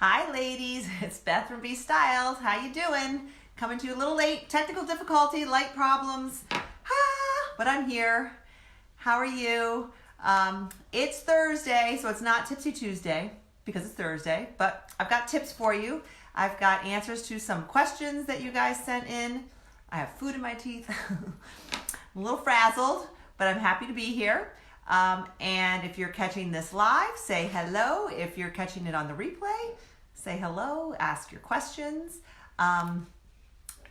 Hi ladies, it's Beth from B Styles. How you doing? Coming to you a little late, technical difficulty, light problems. But I'm here. How are you? It's Thursday, so it's not Tipsy Tuesday because it's Thursday, but I've got tips for you. I've got answers to some questions that you guys sent in. I have food in my teeth. I'm a little frazzled, but I'm happy to be here. And if you're catching this live, say hello. If you're catching it on the replay, say hello, ask your questions.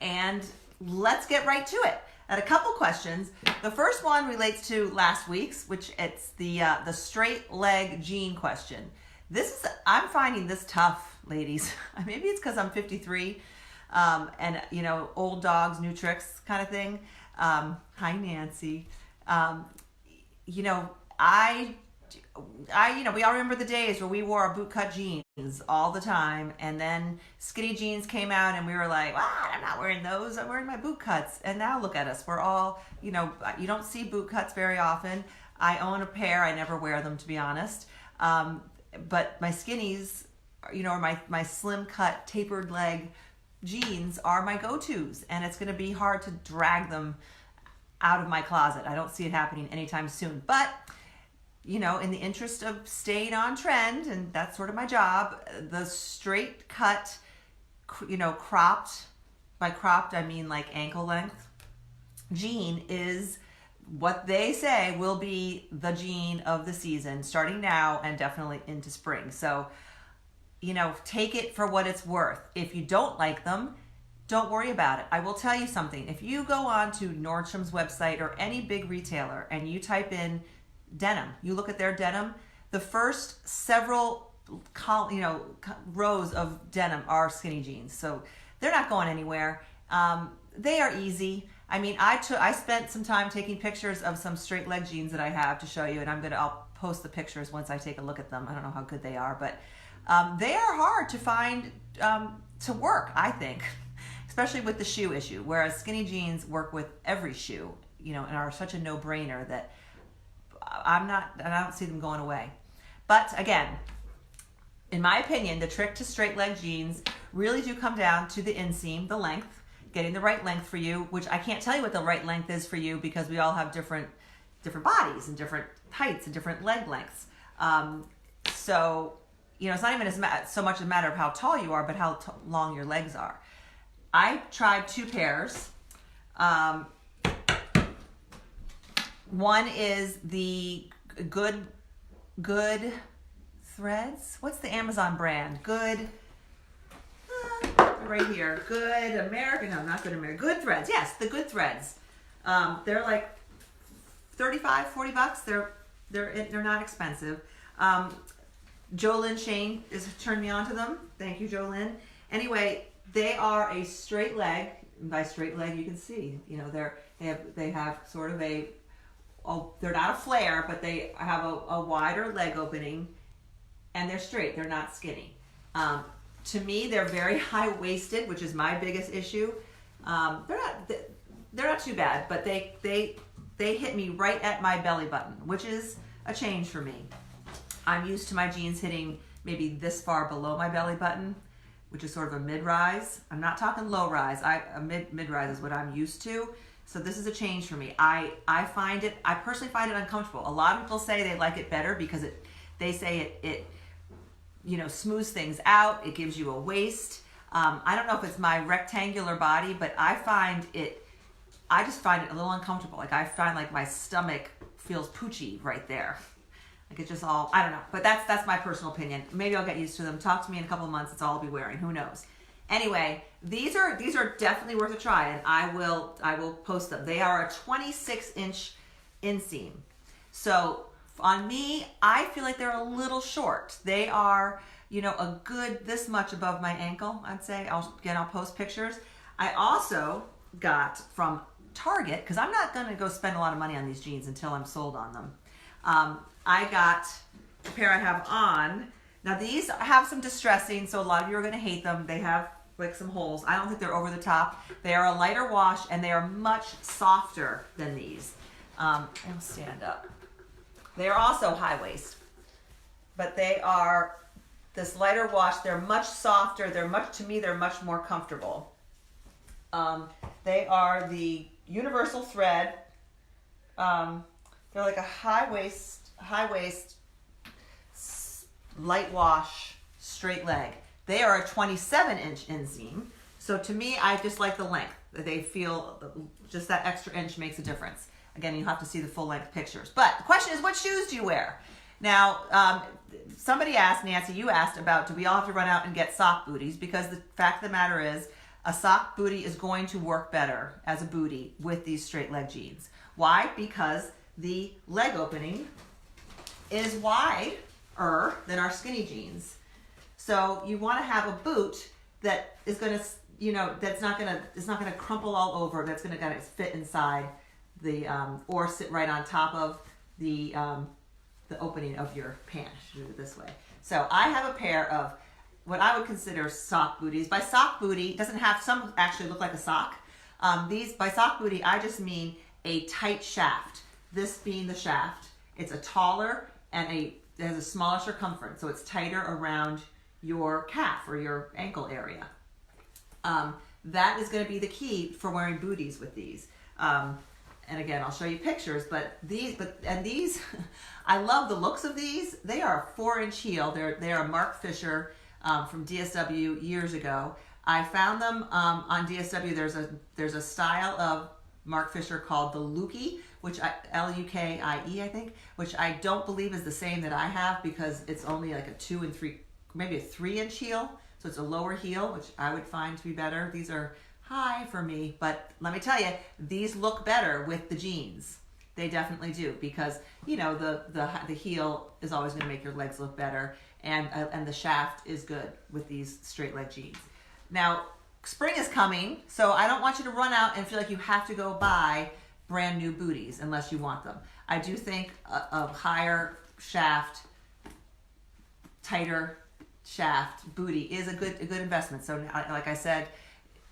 And let's get right to it. I had a couple questions. The first one relates to last week's, which it's the straight leg jean question. I'm finding this tough, ladies. Maybe it's because I'm 53, and old dogs, new tricks kind of thing. Hi, Nancy. We all remember the days where we wore our bootcut jeans all the time, and then skinny jeans came out and we were like, I'm not wearing those, I'm wearing my bootcuts. And now look at us, we're all, you don't see bootcuts very often. I own a pair, I never wear them, to be honest. But my skinnies, or my slim cut tapered leg jeans are my go-tos, and it's gonna be hard to drag them out of my closet. I don't see it happening anytime soon, but in the interest of staying on trend, and that's sort of my job, the straight cut, cropped, by cropped I mean like ankle length, jean is what they say will be the jean of the season, starting now and definitely into spring. So, take it for what it's worth. If you don't like them, don't worry about it. I will tell you something. If you go on to Nordstrom's website or any big retailer and you type in denim, you look at their denim, the first several rows of denim are skinny jeans. So they're not going anywhere. They are easy. I mean, I spent some time taking pictures of some straight leg jeans that I have to show you, and I'll post the pictures once I take a look at them. I don't know how good they are, but they are hard to find to work, I think. Especially with the shoe issue, whereas skinny jeans work with every shoe, and are such a no-brainer that I don't see them going away. But again, in my opinion, the trick to straight leg jeans really do come down to the inseam, the length, getting the right length for you, which I can't tell you what the right length is for you because we all have different bodies and different heights and different leg lengths. So, it's not even so much a matter of how tall you are, but how long your legs are. I tried two pairs. One is the Good Threads. What's the Amazon brand? Good, right here. Good American. No, not Good American. Good Threads. Yes, the Good Threads. They're like $35-$40. They're not expensive. Jolynn Shane has turned me on to them. Thank you, Jolynn. Anyway, they are a straight leg. And by straight leg, you can see, they have sort of they're not a flare, but they have a wider leg opening, and they're straight. They're not skinny. To me, they're very high-waisted, which is my biggest issue. They're not too bad, but they hit me right at my belly button, which is a change for me. I'm used to my jeans hitting maybe this far below my belly button, which is sort of a mid-rise. I'm not talking low-rise. A mid-rise is what I'm used to. So this is a change for me. I personally find it uncomfortable. A lot of people say they like it better because they say it smooths things out. It gives you a waist. I don't know if it's my rectangular body, but I just find it a little uncomfortable. Like I find like my stomach feels poochy right there. Like it's just all, I don't know, but that's my personal opinion. Maybe I'll get used to them. Talk to me in a couple of months. It's all I'll be wearing. Who knows? Anyway, these are definitely worth a try, and I will post them. They are a 26-inch inseam. So on me, I feel like they're a little short. They are, a good this much above my ankle, I'd say. I'll post pictures. I also got from Target, because I'm not going to go spend a lot of money on these jeans until I'm sold on them. I got the pair I have on. Now these have some distressing, so a lot of you are going to hate them. They have like some holes. I don't think they're over the top. They are a lighter wash, and they are much softer than these. I'll stand up. They are also high waist, but they are this lighter wash. They're much softer. To me, they're much more comfortable. They are the universal thread. They're like a high waist, light wash, straight leg. They are a 27-inch inseam. So to me, I just like the length. They feel just that extra inch makes a difference. Again, you have to see the full length pictures. But the question is, what shoes do you wear? Now, somebody asked, Nancy, you asked about, do we all have to run out and get sock booties? Because the fact of the matter is, a sock booty is going to work better as a booty with these straight leg jeans. Why? Because the leg opening is wider than our skinny jeans. So you want to have a boot that is going to, that's not going to crumple all over. That's going to fit inside the, or sit right on top of the opening of your pant. I should do it this way. So I have a pair of what I would consider sock booties. By sock booty, it doesn't have, some actually look like a sock. By sock booty, I just mean a tight shaft. This being the shaft. It's a taller and it has a smaller circumference, so it's tighter around your calf or your ankle area. That is going to be the key for wearing booties with these. And again, I'll show you pictures, but these, I love the looks of these. They are a 4-inch heel. They are Mark Fisher from DSW years ago. I found them on DSW. There's a style of Mark Fisher called the Lukey, which Lukie, I think, which I don't believe is the same that I have, because it's only like a 2 and 3, maybe a 3-inch heel. So it's a lower heel, which I would find to be better. These are high for me, but let me tell you, these look better with the jeans. They definitely do, because the heel is always going to make your legs look better, and the shaft is good with these straight leg jeans. Now, spring is coming, so I don't want you to run out and feel like you have to go buy brand new booties unless you want them. I do think a higher shaft, tighter shaft booty is a good investment. So like I said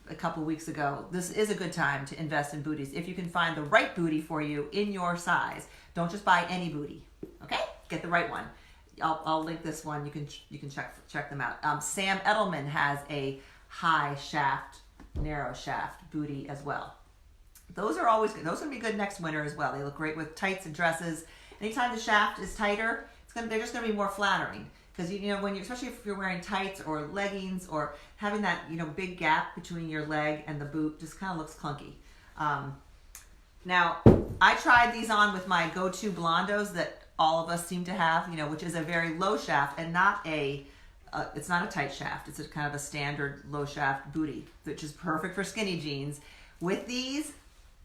a couple weeks ago, this is a good time to invest in booties if you can find the right booty for you in your size. Don't just buy any booty, okay? Get the right one. I'll link this one. You can check them out. Sam Edelman has a high shaft, narrow shaft booty as well. Those are always good. Those are going to be good next winter as well. They look great with tights and dresses. Anytime the shaft is tighter, they're just going to be more flattering. Because especially if you're wearing tights or leggings, or having that big gap between your leg and the boot, just kind of looks clunky. Now, I tried these on with my go-to Blondos that all of us seem to have, which is a very low shaft and not it's not a tight shaft. It's a kind of a standard low shaft booty, which is perfect for skinny jeans. With these,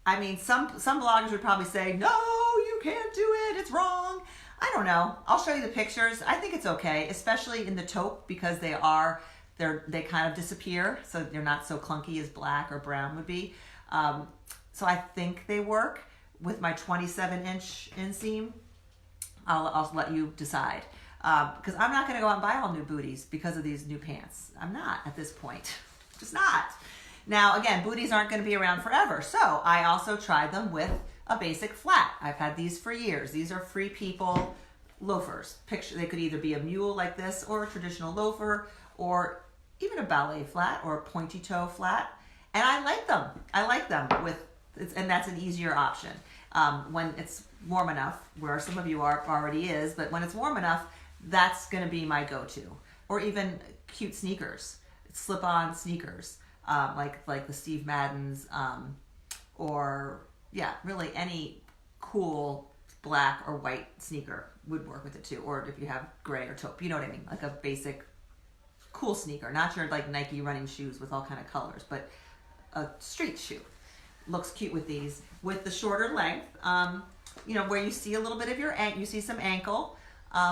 I mean, some bloggers would probably say, no, you can't do it, it's wrong. I don't know. I'll show you the pictures. I think it's okay, especially in the taupe, because they kind of disappear, so they're not so clunky as black or brown would be. So I think they work with my 27-inch inseam. I'll let you decide, because I'm not going to go out and buy all new booties because of these new pants. I'm not at this point. Just not. Now, again, booties aren't going to be around forever, so I also tried them with a basic flat. I've had these for years. These are Free People loafers. They could either be a mule like this, or a traditional loafer, or even a ballet flat or a pointy toe flat. And I like them. And that's an easier option when it's warm enough, where some of you already is, but when it's warm enough, that's going to be my go-to. Or even cute sneakers, slip-on sneakers, like the Steve Maddens, or really any cool black or white sneaker would work with it too. Or if you have gray or taupe, you know what I mean? Like a basic cool sneaker, not your like Nike running shoes with all kind of colors, but a street shoe. Looks cute with these. With the shorter length, where you see a little bit of you see some ankle,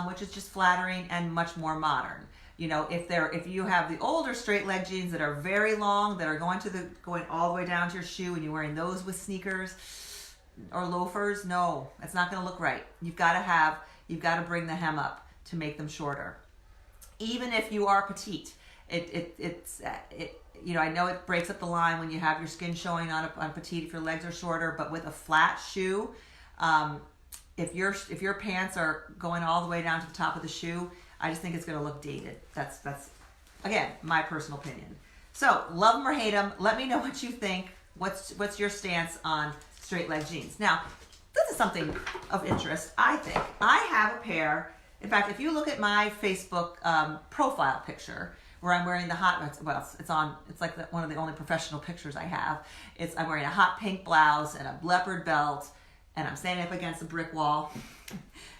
which is just flattering and much more modern. If you have the older straight leg jeans that are very long, that are going all the way down to your shoe, and you're wearing those with sneakers or loafers, no, it's not going to look right. You've got to bring the hem up to make them shorter. Even if you are petite, I know it breaks up the line when you have your skin showing on petite if your legs are shorter, but with a flat shoe, if your pants are going all the way down to the top of the shoe, I just think it's going to look dated. That's again, my personal opinion. So, love them or hate them. Let me know what you think. What's your stance on straight leg jeans? Now, this is something of interest, I think. I have a pair. In fact, if you look at my Facebook profile picture, where I'm wearing the it's like one of the only professional pictures I have. I'm wearing a hot pink blouse and a leopard belt, and I'm standing up against a brick wall.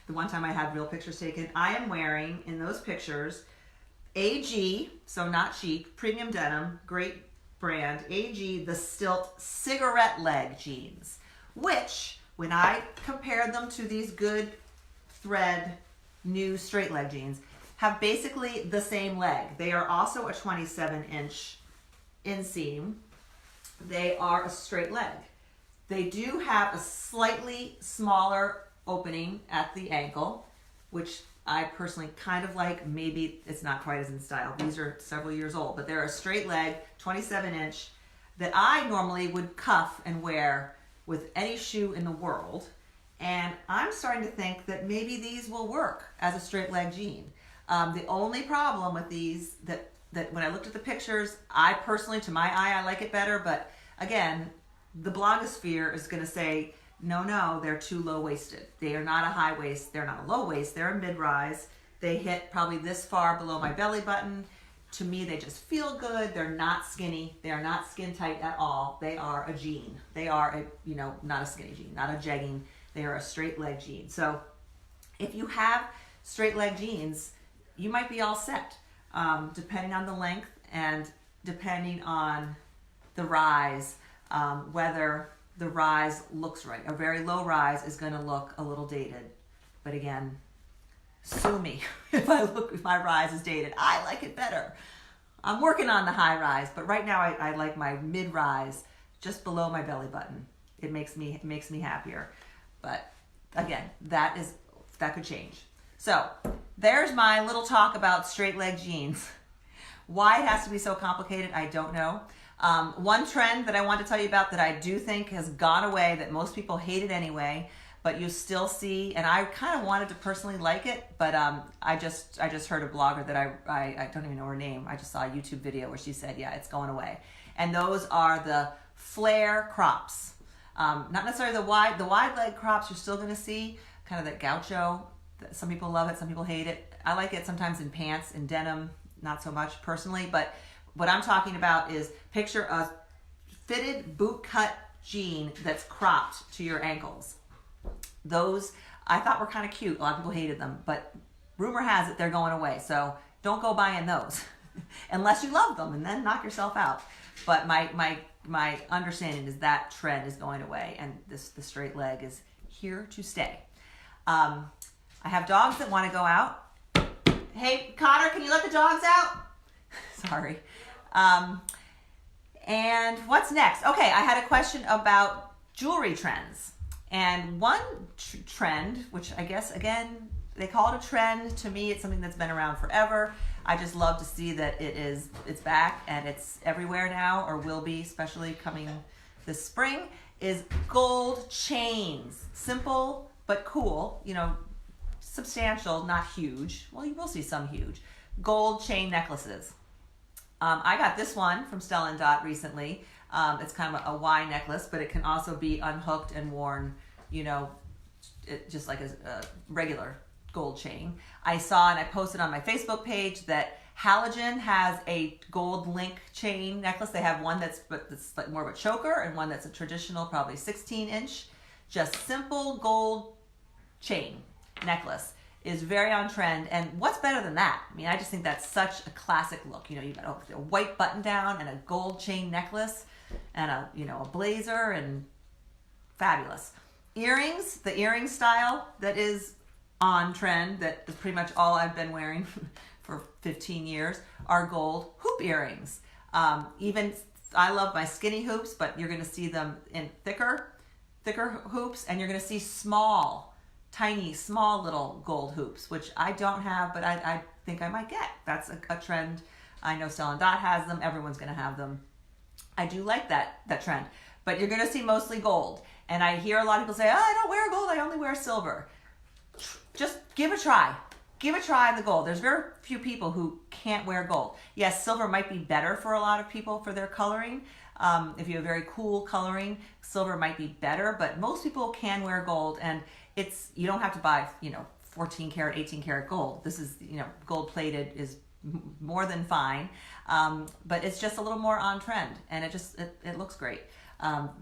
The one time I had real pictures taken, I am wearing, in those pictures, AG, so not cheap, premium denim, great brand, AG, the Stilt cigarette leg jeans, which, when I compared them to these good thread new straight leg jeans, have basically the same leg. They are also a 27-inch inseam. They are a straight leg. They do have a slightly smaller opening at the ankle, which I personally kind of like. Maybe it's not quite as in style. These are several years old, but they're a straight leg, 27-inch, that I normally would cuff and wear with any shoe in the world. And I'm starting to think that maybe these will work as a straight leg jean. The only problem with these, that when I looked at the pictures, I personally, to my eye, I like it better. But again, the blogosphere is going to say, no, they're too low-waisted. They are not a high waist. They're not a low waist. They're a mid-rise. They hit probably this far below my belly button. To me, they just feel good. They're not skinny. They are not skin tight at all. They are a jean. They are not a skinny jean, not a jegging. They are a straight leg jean. So if you have straight leg jeans, you might be all set, depending on the length and depending on the rise, whether the rise looks right. A very low rise is going to look a little dated. But again, sue me if my rise is dated. I like it better. I'm working on the high rise, but right now I like my mid rise just below my belly button. It makes me happier. But again, that could change. So there's my little talk about straight leg jeans. Why it has to be so complicated, I don't know. One trend that I want to tell you about that I do think has gone away, that most people hate it anyway, but you still see, and I kind of wanted to personally like it, but I just heard a blogger that I don't even know her name. I just saw a YouTube video where she said, yeah, it's going away. And those are the flare crops. Not necessarily the wide leg crops you're still going to see, kind of that gaucho. Some people love it, some people hate it. I like it sometimes in pants, in denim, not so much personally, but what I'm talking about is picture a fitted boot cut jean that's cropped to your ankles. Those I thought were kind of cute. A lot of people hated them, but rumor has it they're going away. So don't go buying those unless you love them, and then knock yourself out. But my understanding is that trend is going away, and the straight leg is here to stay. I have dogs that want to go out. Hey, Cotter, can you let the dogs out? Sorry. And what's next? Okay, I had a question about jewelry trends. And one trend, which I guess, again, they call it a trend. To me, it's something that's been around forever. I just love to see that it's back and it's everywhere now, or will be, especially coming this spring, is gold chains. Simple but cool, substantial, not huge. Well, you will see some huge. Gold chain necklaces. I got this one from Stella & Dot recently. It's kind of a Y necklace, but it can also be unhooked and worn, just like a regular gold chain. I saw, and I posted on my Facebook page, that Halogen has a gold link chain necklace. They have one that's like more of a choker, and one that's a traditional, probably 16-inch, just simple gold chain necklace. Is very on trend, and what's better than that? I mean, I just think that's such a classic look. You've got a white button down and a gold chain necklace, and a blazer, and fabulous. Earrings, the earring style that is on trend, that is pretty much all I've been wearing for 15 years, are gold hoop earrings. Even I love my skinny hoops, but you're going to see them in thicker hoops, and you're going to see tiny, small little gold hoops, which I don't have, but I think I might get. That's a trend. I know Stella & Dot has them. Everyone's going to have them. I do like that trend, but you're going to see mostly gold. And I hear a lot of people say, I don't wear gold, I only wear silver. Just give it a try. give a try on the gold. There's very few people who can't wear gold. Yes, silver might be better for a lot of people for their coloring. If you have very cool coloring, silver might be better, but most people can wear gold, and you don't have to buy, 14 karat, 18 karat gold. This is, gold plated is more than fine, but it's just a little more on trend, and it looks great.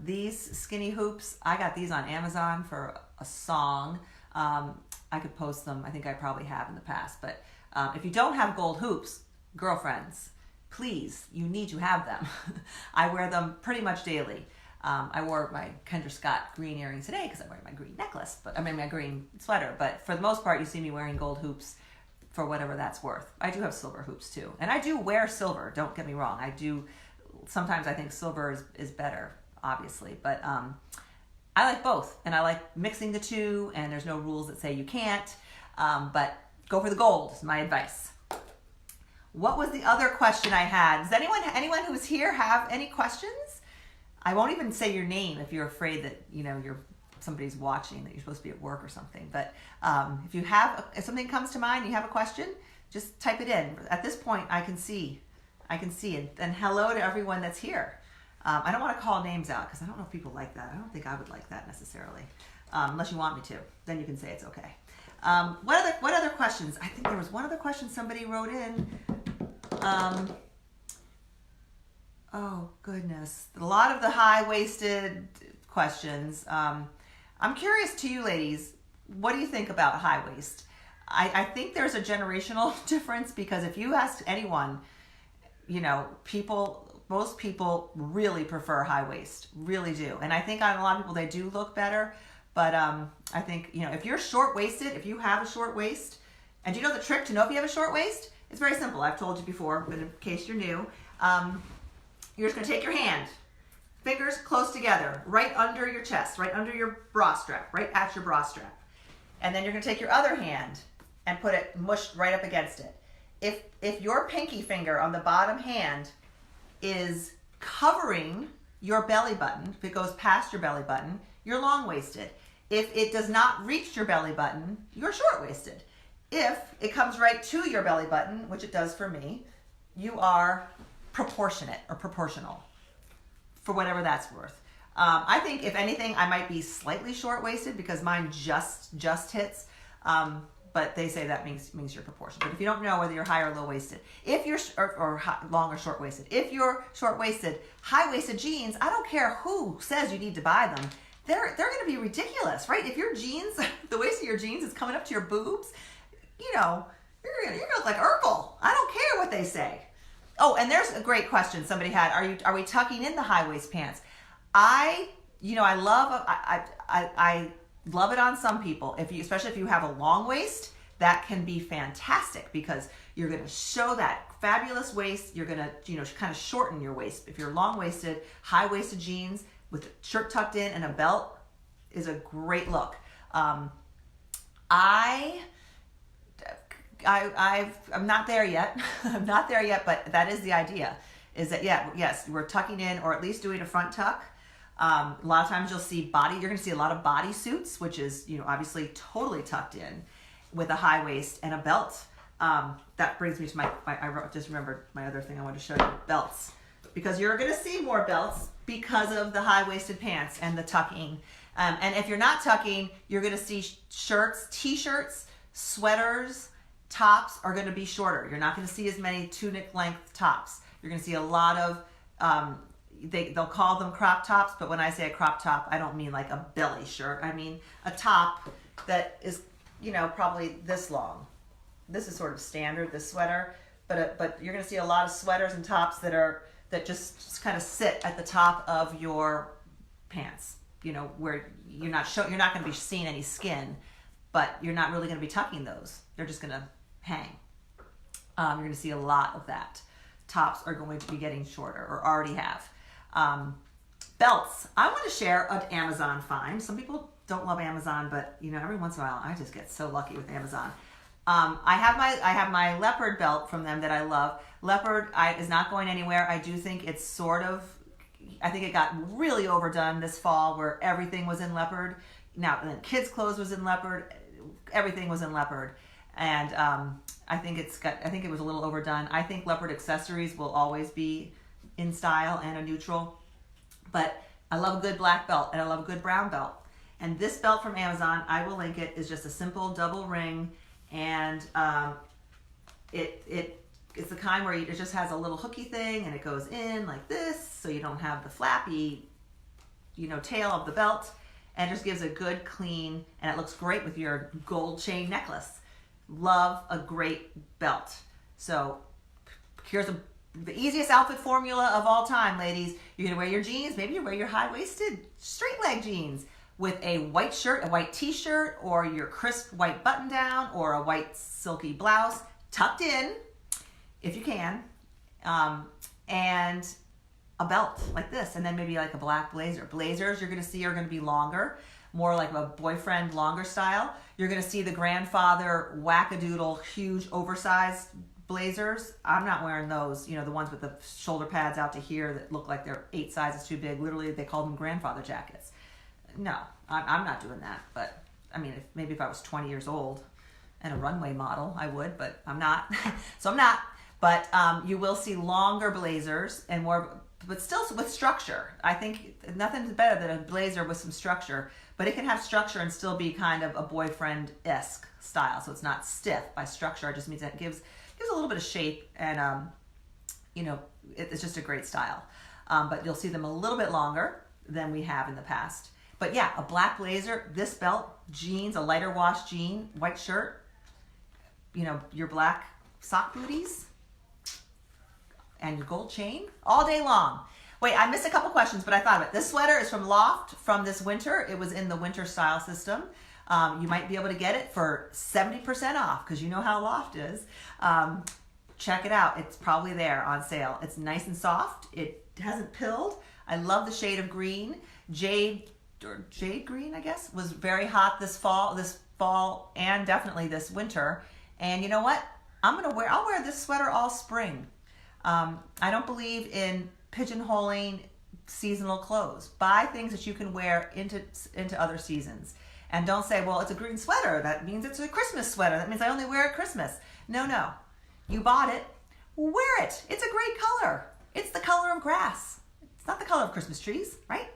These skinny hoops, I got these on Amazon for a song. I could post them. I think I probably have in the past, but if you don't have gold hoops, girlfriends, please, you need to have them. I wear them pretty much daily. I wore my Kendra Scott green earrings today because I'm wearing my green necklace, my green sweater. But for the most part, you see me wearing gold hoops for whatever that's worth. I do have silver hoops too. And I do wear silver, don't get me wrong. Sometimes I think silver is better, obviously. But I like both, and I like mixing the two, and there's no rules that say you can't. But go for the gold is my advice. What was the other question I had? Does anyone who's here have any questions? I won't even say your name if you're afraid that somebody's watching, that you're supposed to be at work or something. But if something comes to mind, you have a question, just type it in. At this point, I can see it. And hello to everyone that's here. I don't want to call names out because I don't know if people like that. I don't think I would like that necessarily, unless you want me to. Then you can say it's okay. What other questions? I think there was one other question somebody wrote in. Oh goodness, a lot of the high-waisted questions. I'm curious to you ladies, what do you think about high waist? I think there's a generational difference, because if you ask anyone, most people really prefer high waist, really do. And I think on a lot of people, they do look better. But I think, if you're short-waisted, if you have a short waist, and do you know the trick to know if you have a short waist? It's very simple. I've told you before, but in case you're new, you're just going to take your hand, fingers close together, right under your chest, right under your bra strap, right at your bra strap. And then you're going to take your other hand and put it mushed right up against it. If your pinky finger on the bottom hand is covering your belly button, if it goes past your belly button, you're long-waisted. If it does not reach your belly button, you're short-waisted. If it comes right to your belly button, which it does for me, you are proportionate or proportional, for whatever that's worth. I think if anything, I might be slightly short-waisted because mine just hits. But they say that means you're proportional. But if you don't know whether you're high or low-waisted, if you're long or short-waisted, if you're short-waisted, high-waisted jeans, I don't care who says you need to buy them. They're going to be ridiculous, right? If your jeans, the waist of your jeans is coming up to your boobs, you're gonna look like Urkel. I don't care what they say. Oh, and there's a great question somebody had. Are we tucking in the high waist pants? I love it on some people. Especially if you have a long waist, that can be fantastic because you're going to show that fabulous waist. You're going to, kind of shorten your waist. If you're long-waisted, high-waisted jeans with a shirt tucked in and a belt is a great look. I'm not there yet. I'm not there yet, but that is the idea. Is that, yes, we're tucking in, or at least doing a front tuck. A lot of times you're going to see a lot of body suits, which is, obviously totally tucked in with a high waist and a belt. That brings me to just remembered my other thing I wanted to show you, belts. Because you're going to see more belts because of the high-waisted pants and the tucking. And if you're not tucking, you're going to see shirts, t-shirts, sweaters, tops are going to be shorter. You're not going to see as many tunic length tops. You're going to see a lot of, they'll call them crop tops, but when I say a crop top, I don't mean like a belly shirt. I mean a top that is, probably this long. This is sort of standard, this sweater, but you're going to see a lot of sweaters and tops that just kind of sit at the top of your pants, where you're not going to be seeing any skin, but you're not really going to be tucking those. They're just going to hang. You're going to see a lot of that. Tops are going to be getting shorter, or already have. Belts. I want to share an Amazon find. Some people don't love Amazon, but every once in a while I just get so lucky with Amazon. I have my leopard belt from them that I love. Leopard is not going anywhere. I do think it's I think it got really overdone this fall where everything was in leopard. Now, then kids' clothes was in leopard. Everything was in leopard. And I think it was a little overdone. I think leopard accessories will always be in style and a neutral. But I love a good black belt and I love a good brown belt. And this belt from Amazon, I will link it, is just a simple double ring, and it's the kind where it just has a little hooky thing and it goes in like this, so you don't have the flappy, tail of the belt, and it just gives a good clean, and it looks great with your gold chain necklace. Love a great belt. So here's the easiest outfit formula of all time, ladies. You're gonna wear your jeans, maybe you wear your high-waisted straight leg jeans with a white shirt, a white t-shirt, or your crisp white button down, or a white silky blouse tucked in, if you can, and a belt like this, and then maybe like a black blazer. Blazers you're gonna see are gonna be longer, more like a boyfriend longer style. You're gonna see the grandfather wackadoodle huge oversized blazers. I'm not wearing those, the ones with the shoulder pads out to here that look like they're 8 sizes too big. Literally, they call them grandfather jackets. No, I'm not doing that. But I mean, maybe if I was 20 years old and a runway model, I would, but I'm not. So I'm not. But you will see longer blazers and more, but still with structure. I think nothing's better than a blazer with some structure, but it can have structure and still be kind of a boyfriend-esque style. So it's not stiff by structure. It just means that it gives a little bit of shape, and it's just a great style. But you'll see them a little bit longer than we have in the past. But yeah, a black blazer, this belt, jeans, a lighter wash jean, white shirt, your black sock booties, and your gold chain all day long. Wait, I missed a couple questions, but I thought of it. This sweater is from Loft from this winter. It was in the winter style system. You might be able to get it for 70% off, because you know how Loft is. Check it out. It's probably there on sale. It's nice and soft. It hasn't pilled. I love the shade of green. Jade green, I guess, was very hot this fall and definitely this winter. And you know what? I'll wear this sweater all spring. I don't believe in pigeonholing seasonal clothes. Buy things that you can wear into other seasons. And don't say, well, it's a green sweater. That means it's a Christmas sweater. That means I only wear it at Christmas. No. You bought it. Wear it. It's a great color. It's the color of grass. It's not the color of Christmas trees, right?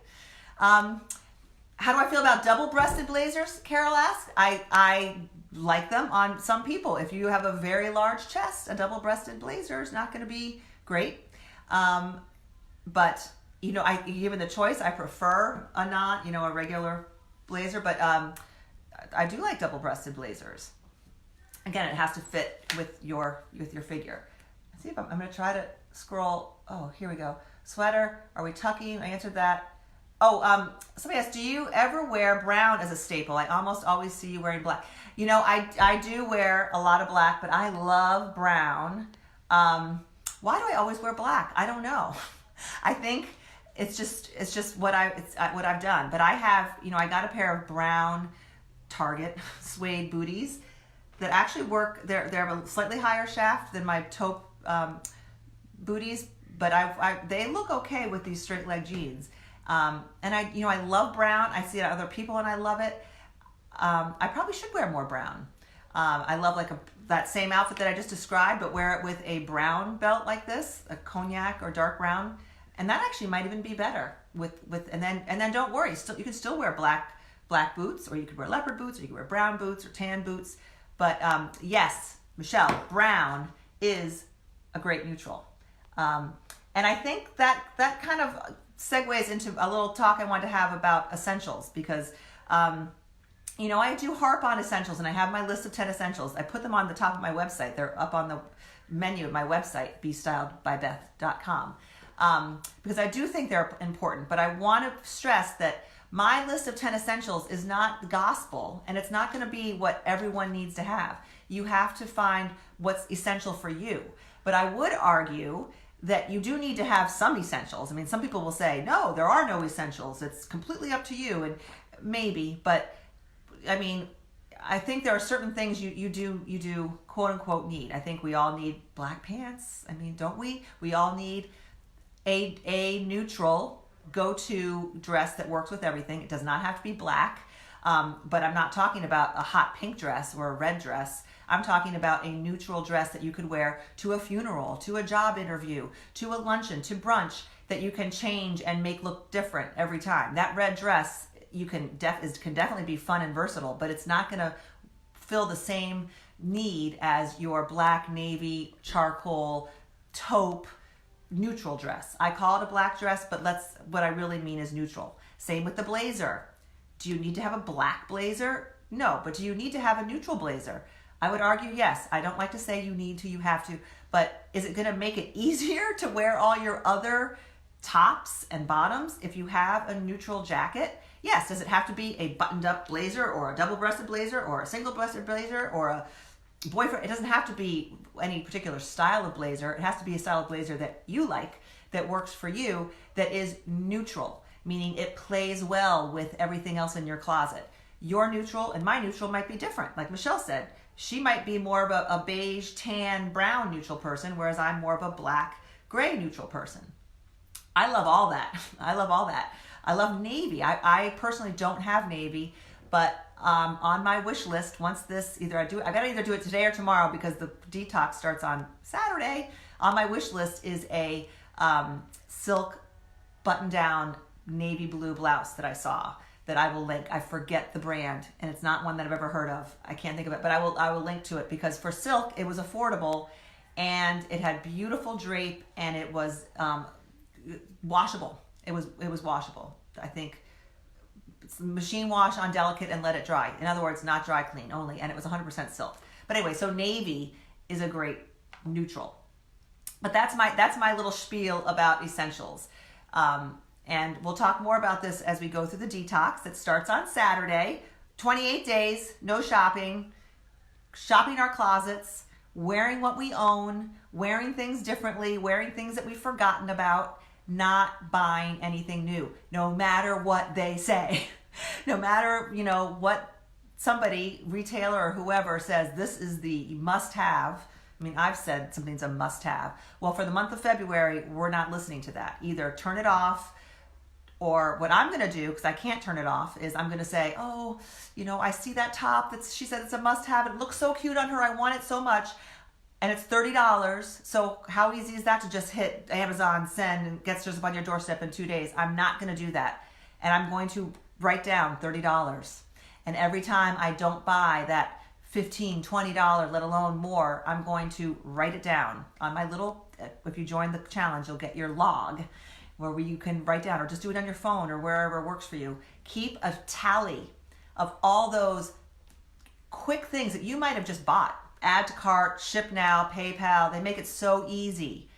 How do I feel about double-breasted blazers, Carol asked. I like them on some people. If you have a very large chest, a double-breasted blazer is not going to be great. But, given the choice, I prefer a regular blazer, but I do like double-breasted blazers. Again, it has to fit with your figure. Let's see if I'm going to try to scroll. Oh, here we go. Sweater. Are we tucking? I answered that. Oh, somebody asked, do you ever wear brown as a staple? I almost always see you wearing black. I do wear a lot of black, but I love brown. Why do I always wear black? I don't know. I think it's just what I've done. But I have, I got a pair of brown Target suede booties that actually work. They have a slightly higher shaft than my taupe booties, but they look okay with these straight leg jeans. And I love brown. I see it on other people and I love it. I probably should wear more brown. I love that same outfit that I just described, but wear it with a brown belt like this, a cognac or dark brown. And that actually might even be better and then don't worry. You can still wear black boots, or you could wear leopard boots, or you could wear brown boots or tan boots. But yes, Michelle, brown is a great neutral. And I think that kind of segues into a little talk I wanted to have about essentials, because I do harp on essentials, and I have my list of 10 essentials. I put them on the top of my website. They're up on the menu of my website, bestyledbybeth.com, because I do think they're important. But I want to stress that my list of 10 essentials is not the gospel, and it's not going to be what everyone needs to have. You have to find what's essential for you. But I would argue that you do need to have some essentials. I mean, some people will say, no, there are no essentials. It's completely up to you, and maybe, but I mean, I think there are certain things you do quote unquote need. I think we all need black pants. I mean, don't we? We all need a neutral go-to dress that works with everything. It does not have to be black. But I'm not talking about a hot pink dress or a red dress. I'm talking about a neutral dress that you could wear to a funeral, to a job interview, to a luncheon, to brunch, that you can change and make look different every time. That red dress can definitely be fun and versatile, but it's not going to fill the same need as your black, navy, charcoal, taupe, neutral dress. I call it a black dress, but what I really mean is neutral. Same with the blazer. Do you need to have a black blazer? No, but do you need to have a neutral blazer? I would argue yes. I don't like to say you need to, you have to, but is it going to make it easier to wear all your other tops and bottoms if you have a neutral jacket? Yes. Does it have to be a buttoned up blazer or a double-breasted blazer or a single-breasted blazer or a boyfriend? It doesn't have to be any particular style of blazer. It has to be a style of blazer that you like, that works for you, that is neutral, meaning it plays well with everything else in your closet. Your neutral and my neutral might be different. Like Michelle said, she might be more of a beige, tan, brown neutral person, whereas I'm more of a black, gray neutral person. I love all that. I love all that. I love navy. I personally don't have navy, but on my wish list, once this, I gotta either do it today or tomorrow because the detox starts on Saturday. On my wish list is a silk button-down navy blue blouse that I saw, that I will link. I forget the brand, and it's not one that I've ever heard of. I can't think of it, but I will link to it, because for silk, it was affordable, and it had beautiful drape, and it was washable. It was washable. I think it's machine wash on delicate and let it dry. In other words, not dry clean only, and it was 100% silk. But anyway, so navy is a great neutral. But that's my little spiel about essentials. And we'll talk more about this as we go through the detox. It starts on Saturday, 28 days, no shopping our closets, wearing what we own, wearing things differently, wearing things that we've forgotten about, not buying anything new, no matter what they say. No matter, what somebody, retailer or whoever says, this is the must-have. I mean, I've said something's a must-have. Well, for the month of February, we're not listening to that. Either turn it off, or what I'm going to do, because I can't turn it off, is I'm going to say, oh, I see that top she said it's a must-have. It looks so cute on her. I want it so much. And it's $30. So how easy is that to just hit Amazon, send, and gets just up on your doorstep in 2 days? I'm not going to do that. And I'm going to write down $30. And every time I don't buy that $15, $20, let alone more, I'm going to write it down on my little, if you join the challenge, you'll get your log, where you can write down, or just do it on your phone or wherever works for you. Keep a tally of all those quick things that you might have just bought. Add to cart, ship now, PayPal. They make it so easy.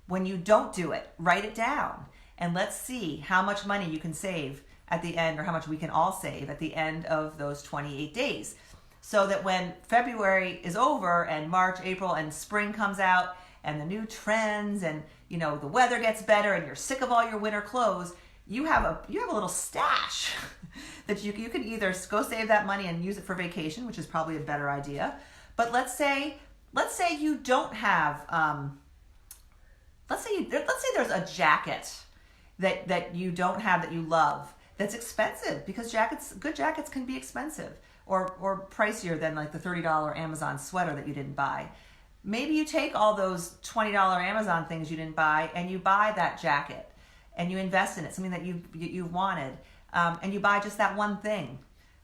When you don't do it, write it down. And let's see how much money you can save at the end, or how much we can all save at the end of those 28 days. So that when February is over and March, April, and spring comes out, and the new trends, and the weather gets better, and you're sick of all your winter clothes, you have a little stash that you can either go save that money and use it for vacation, which is probably a better idea. But let's say you don't have let's say there's a jacket that you don't have, that you love, that's expensive, because good jackets can be expensive, or pricier than like the $30 Amazon sweater that you didn't buy. Maybe you take all those $20 Amazon things you didn't buy, and you buy that jacket, and you invest in it, something that you've wanted, and you buy just that one thing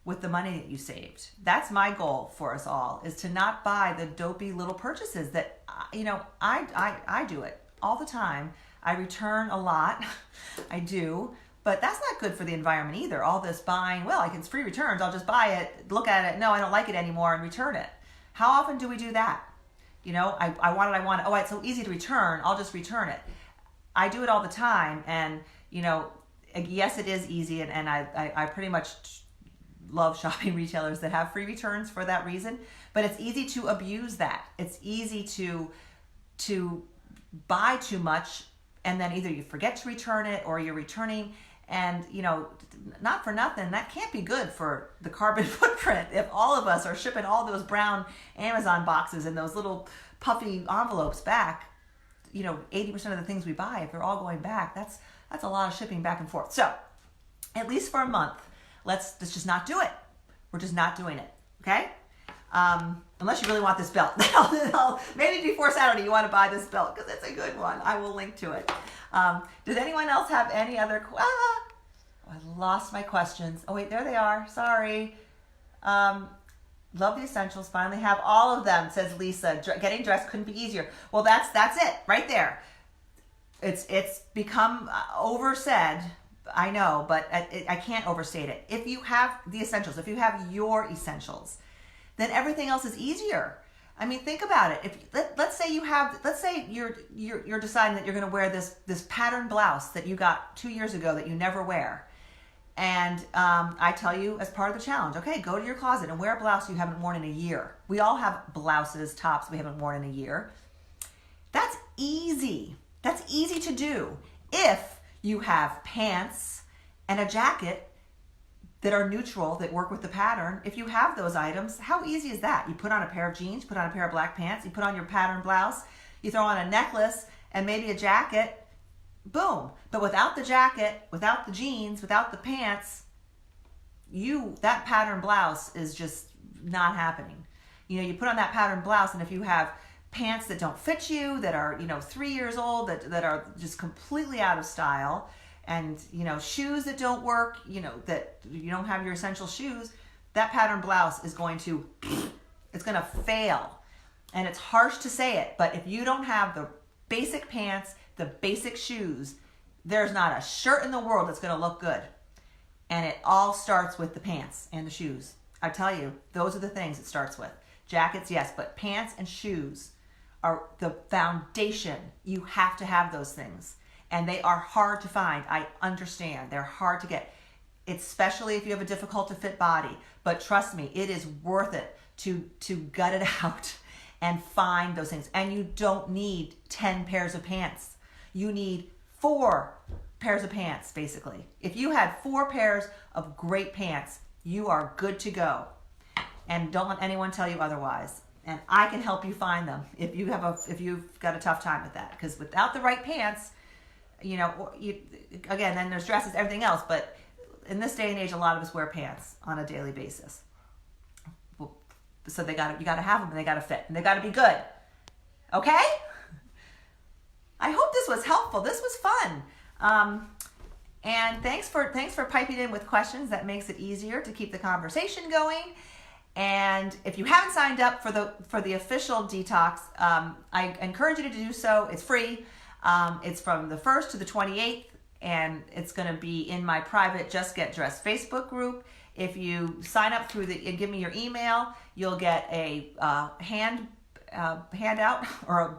with the money that you saved. That's my goal for us all, is to not buy the dopey little purchases that, I do it all the time. I return a lot. I do. But that's not good for the environment either. All this buying, it's free returns. I'll just buy it, look at it. No, I don't like it anymore, and return it. How often do we do that? I want it. Oh, it's so easy to return. I'll just return it. I do it all the time. And, yes, it is easy. And I pretty much love shopping retailers that have free returns for that reason. But it's easy to abuse that. It's easy to buy too much, and then either you forget to return it, or you're returning, and not for nothing, that can't be good for the carbon footprint. If all of us are shipping all those brown Amazon boxes and those little puffy envelopes back, 80% of the things we buy, if they're all going back, that's a lot of shipping back and forth. So at least for a month, let's just not do it. We're just not doing it, okay? Unless you really want this belt. Maybe before Saturday you want to buy this belt because it's a good one. I will link to it. Does anyone else have any other... I lost my questions. Oh, wait, there they are. Sorry. Love the essentials. Finally have all of them, says Lisa. Getting dressed couldn't be easier. Well, that's it right there. It's become oversaid. I know, but I can't overstate it. If you have the essentials, if you have your essentials, then everything else is easier. I mean, think about it. Let's say you're deciding that you're going to wear this patterned blouse that you got 2 years ago that you never wear. And I tell you as part of the challenge, okay, go to your closet and wear a blouse you haven't worn in a year. We all have blouses, tops we haven't worn in a year. That's easy. That's easy to do if you have pants and a jacket that are neutral, that work with the pattern. If you have those items, how easy is that? You put on a pair of jeans, put on a pair of black pants, you put on your pattern blouse, you throw on a necklace and maybe a jacket, boom. But without the jacket, without the jeans, without the pants, that pattern blouse is just not happening. You put on that pattern blouse, and if you have pants that don't fit you, that are 3 years old, that are just completely out of style, and shoes that don't work, that you don't have your essential shoes, that pattern blouse is going to fail. And it's harsh to say it, but if you don't have the basic pants, the basic shoes, there's not a shirt in the world that's going to look good. And it all starts with the pants and the shoes. I tell you, those are the things it starts with. Jackets, yes, but pants and shoes are the foundation. You have to have those things. And they are hard to find. I understand. They're hard to get, especially if you have a difficult to fit body. But trust me, it is worth it to gut it out and find those things. And you don't need 10 pairs of pants. You need 4 pairs of pants, basically. If you had 4 pairs of great pants, you are good to go. And don't let anyone tell you otherwise. And I can help you find them if you've got a tough time with that. Because without the right pants, again, then there's dresses, everything else. But in this day and age, a lot of us wear pants on a daily basis. So you got to have them, and they got to fit, and they got to be good. Okay? I hope this was helpful. This was fun. And thanks for piping in with questions. That makes it easier to keep the conversation going. And if you haven't signed up for the official Detox, I encourage you to do so. It's free. It's from the 1st to the 28th, and it's going to be in my private Just Get Dressed Facebook group. If you sign up and give me your email, you'll get a handout or a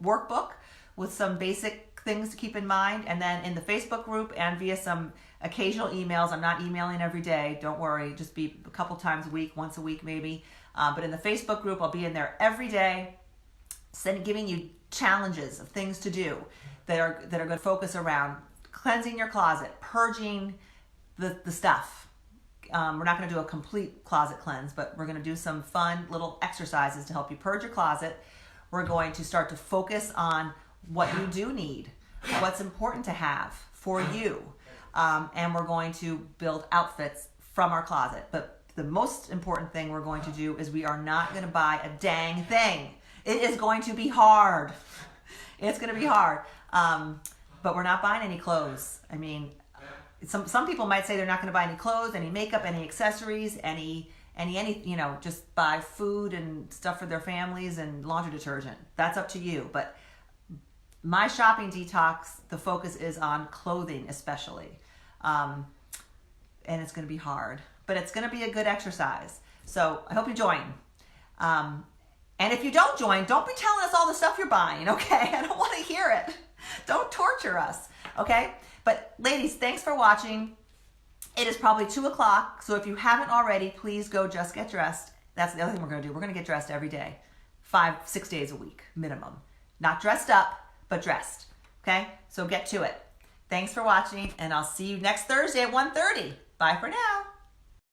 workbook with some basic things to keep in mind. And then in the Facebook group and via some occasional emails, I'm not emailing every day, don't worry, just be a couple times a week, once a week maybe. But in the Facebook group, I'll be in there every day, giving you challenges of things to do that are going to focus around cleansing your closet, purging the stuff. We're not going to do a complete closet cleanse, but we're going to do some fun little exercises to help you purge your closet. We're going to start to focus on what you do need, what's important to have for you. And we're going to build outfits from our closet. But the most important thing we're going to do is we are not going to buy a dang thing. It is going to be hard. It's going to be hard. But we're not buying any clothes. I mean, some people might say they're not going to buy any clothes, any makeup, any accessories, any just buy food and stuff for their families and laundry detergent. That's up to you. But my shopping detox, the focus is on clothing especially. And it's going to be hard, but it's going to be a good exercise. So I hope you join. And if you don't join, don't be telling us all the stuff you're buying, okay? I don't want to hear it. Don't torture us, okay? But ladies, thanks for watching. It is probably 2 o'clock, so if you haven't already, please go Just Get Dressed. That's the other thing we're going to do. We're going to get dressed every day, 5-6 days a week, minimum. Not dressed up, but dressed, okay? So get to it. Thanks for watching, and I'll see you next Thursday at 1:30. Bye for now.